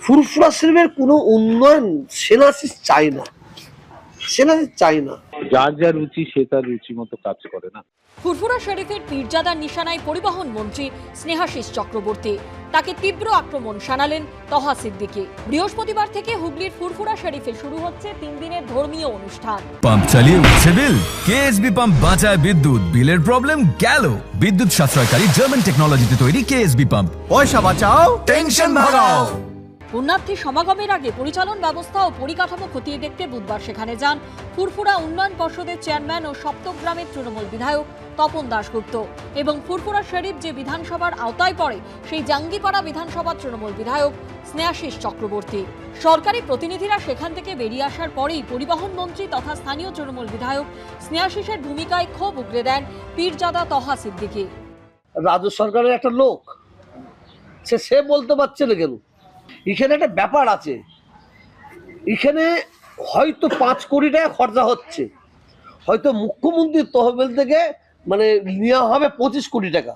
ফুরফুরা শরীফের কোনো উন্নয়ন সেনাশিস চাই না, সেনাশিস চাই না। যার যা রুচি সে তার রুচি মতো কাজ করে না। ফুরফুরা শরীফের পীরজাদার নিশানায় পরিবহন মন্ত্রী স্নেহাশিস চক্রবর্তী। তাকে তীব্র আক্রমণ শানালেন তহা সিদ্দিকী। বৃহস্পতিবার থেকে হুগলির ফুরফুরা শরীফে শুরু হচ্ছে 3 দিনের ধর্মীয় অনুষ্ঠান। পাম্প চালিয়ে উঠছে বিল, কেএসবি পাম্প বাঁচায় বিদ্যুৎ, বিলের প্রবলেম গেল। বিদ্যুৎ সাশ্রয়কারী জার্মান টেকনোলজিতে তৈরি কেএসবি পাম্প, পয়সা বাঁচাও, টেনশন ভাগাও। পুণ্যার্থী সমাগমের আগে পরিচালন ব্যবস্থা ও পরিকাঠামো খতিয়ে দেখতে বুধবার সেখানে যান ফুরফুরা উন্নয়ন পর্ষদের চেয়ারম্যান ও সপ্তগ্রামের তৃণমূল বিধায়ক তপন দাশগুপ্ত এবং ফুরফুরা শরীফ যে বিধানসভার আওতায় পড়ে সেই জাঙ্গিপাড়া বিধানসভার তৃণমূল বিধায়ক স্নেহাশিস চক্রবর্তী। সরকারি প্রতিনিধিরা সেখান থেকে বেরিয়ে আসার পরেই পরিবহন মন্ত্রী তথা স্থানীয় তৃণমূল বিধায়ক স্নেহাশিসের ভূমিকায় ক্ষোভ উগরে দেন পীরজাদা তহা সিদ্দিকী। রাজ্য সরকারের একটা লোক, সে বলতে পারছে না কেন? এখানে একটা ব্যাপার আছে, এখানে হয়তো 5 কোটি টাকা খরচা হচ্ছে, হয়তো মুখ্যমন্ত্রীর তহবিল থেকে মানে নেওয়া হবে 25 কোটি টাকা,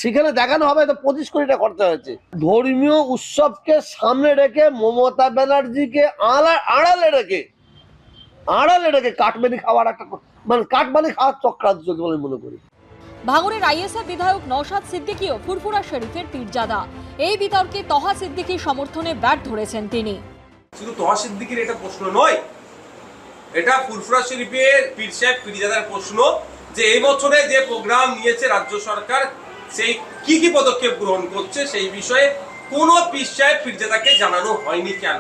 সেখানে দেখানো হবে তো 25 কোটি টাকা খরচা হয়েছে। ধর্মীয় উৎসবকে সামনে রেখে মমতা ব্যানার্জিকে আড়ালে রেখে কাটমানি খাওয়ার একটা মানে কাটমানি খাওয়ার চক্রান্ত চলছে বলে মনে করি। ভাঙড়ের আইএসএফ বিধায়ক নওশাদ সিদ্দিকীও ফুরফুরা শরীফের পীরজাদা। এই বিতর্কে তহা সিদ্দিকীর সমর্থনে ব্যাট ধরেছেন তিনি। শুধু তহা সিদ্দিকীর এটা প্রশ্ন নয়, এটা ফুরফুরা শরীফের পীর সাহেব পীরজাদার প্রশ্ন যে এই বছরে যে প্রোগ্রাম নিয়েছে রাজ্য সরকার সেই কি পদক্ষেপ গ্রহণ করছে সেই বিষয়ে কোনো পীর সাহেব পীরজাদাকে জানানো হয়নি কেন।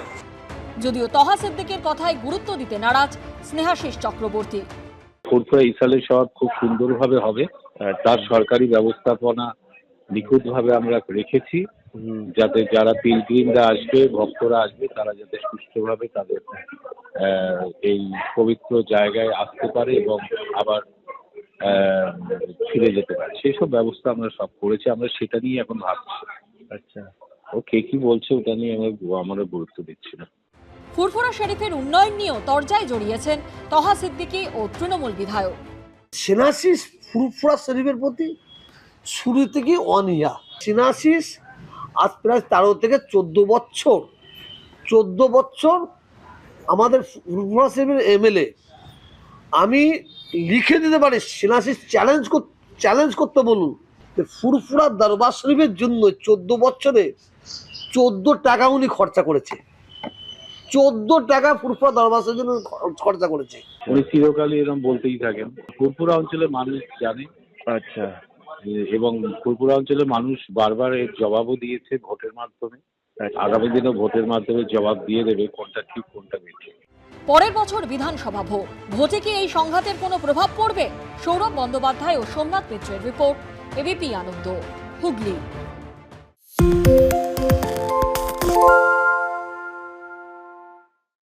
যদিও তহা সিদ্দিকীর কথায় গুরুত্ব দিতে নারাজ স্নেহাশিস চক্রবর্তী। ফুরফুরা ইসালের সব খুব সুন্দরভাবে হবে, তার সরকারি ব্যবস্থাপনা নিখুঁতভাবে আমরা রেখেছি, যাতে যারা পিলগ্রিমরা আসবে, ভক্তরা আসবে, তারা যাতে সুষ্ঠুভাবে তাদের এই পবিত্র জায়গায় আসতে পারে এবং আবার ফিরে যেতে পারে, সেই সব ব্যবস্থা আমরা সব করেছি। আমরা সেটা নিয়ে এখন ভাবছি। আচ্ছা, ও কে কি বলছে ওটা নিয়ে আমরা গুরুত্ব দিচ্ছি না। ফুরফুরা শরীফের উন্নয়ন নিয়েও তরজায় জড়িয়েছেন তহা সিদ্দিকী ও তৃণমূল বিধায়ক। সেনাশিস ফুরফুরা শরীফের প্রতি শুরু থেকে অনিয়া। সেনাশিস আজ প্রায় 13 থেকে 14 বছর আমাদের ফুরফুরা শরীফের এমএলএ। আমি লিখে দিতে পারি, সেনাশিস চ্যালেঞ্জ করতে বলুন যে ফুরফুরা দরবার শরীফের জন্য 14 বছরে 14 টাকা উনি খরচা করেছে। 14 টাকা ফুরফুরা দরবার শরীফের জন্য খরচা করেছে। উনি চিরকালই এরকম বলতেই থাকেন। ফুরফুরা অঞ্চলের মানুষ জানে। আচ্ছা, এবং ফুরফুরা অঞ্চলের মানুষ বারবার এর জবাবও দিয়েছে ভোটের মাধ্যমে। আগামী দিনে ভোটের মাধ্যমে জবাব দিয়ে দেবে কোনটা ঠিক কোনটা বেঠিক। পরের বছর বিধানসভা ভোটে কি এই সংঘাতের কোনো প্রভাব পড়বে? সৌরভ বন্দ্যোপাধ্যায় ও সোমনাথ মিত্রের রিপোর্ট, এবিপি আনন্দ, হুগলি।